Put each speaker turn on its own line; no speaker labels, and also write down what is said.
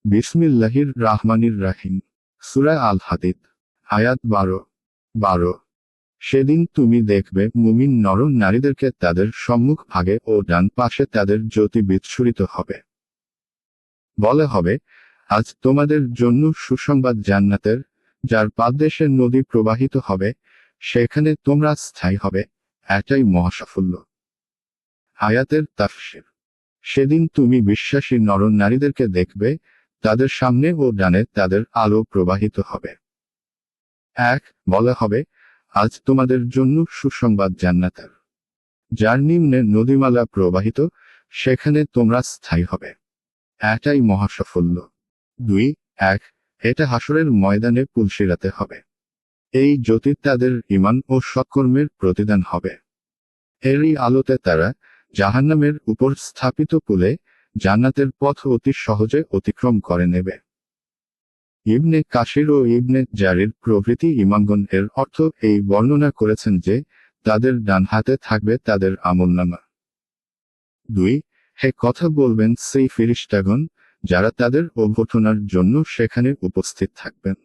বিসমিল্লাহির রাহমানির রাহিম। সূরা আল হাদিদ, আয়াত 12। সেদিন তুমি দেখবে মুমিন নর নারীদেরকে তাদের সম্মুখ ভাগে ও ডান পাশে তাদের জ্যোতি বিচ্ছুরিত হবে। বলে হবে, আজ তোমাদের জন্য সুসংবাদ জান্নাতের, যার পাদদেশে নদী প্রবাহিত হবে, সেখানে তোমরা স্থায়ী হবে। এটাই মহাসাফল্য। আয়াতের তাফসীর। সেদিন তুমি বিশ্বাসী নর নারীদেরকে দেখবে, তাদের সামনে ও ডানে তাদের আলো প্রবাহিত হবে। বলা হবে, আজ তোমাদের জন্য সুসংবাদ জান্নাতের, যার নিম্নে নদীমালা প্রবাহিত, সেখানে তোমরা স্থায়ী হবে। এটাই মহাসাফল্য। 2 এটা হাসরের ময়দানে পুলসিরাতে হবে। এই জ্যোতি তাদের ঈমান ও সৎকর্মের প্রতিদান হবে। এরই আলোতে তারা জাহান্নামের উপর স্থাপিত পুলে জান্নাতের পথ অতি সহজে অতিক্রম করে নেবে। ইবনে কাসির ও ইবনে জারির প্রভৃতি ইমামগণ এর অর্থ এই বর্ণনা করেছেন যে, তাদের ডান হাতে থাকবে তাদের আমলনামা। 2 হে কথা বলবেন সেই ফেরেশতাগণ, যারা তাদের অভ্যর্থনার জন্য সেখানে উপস্থিত থাকবেন।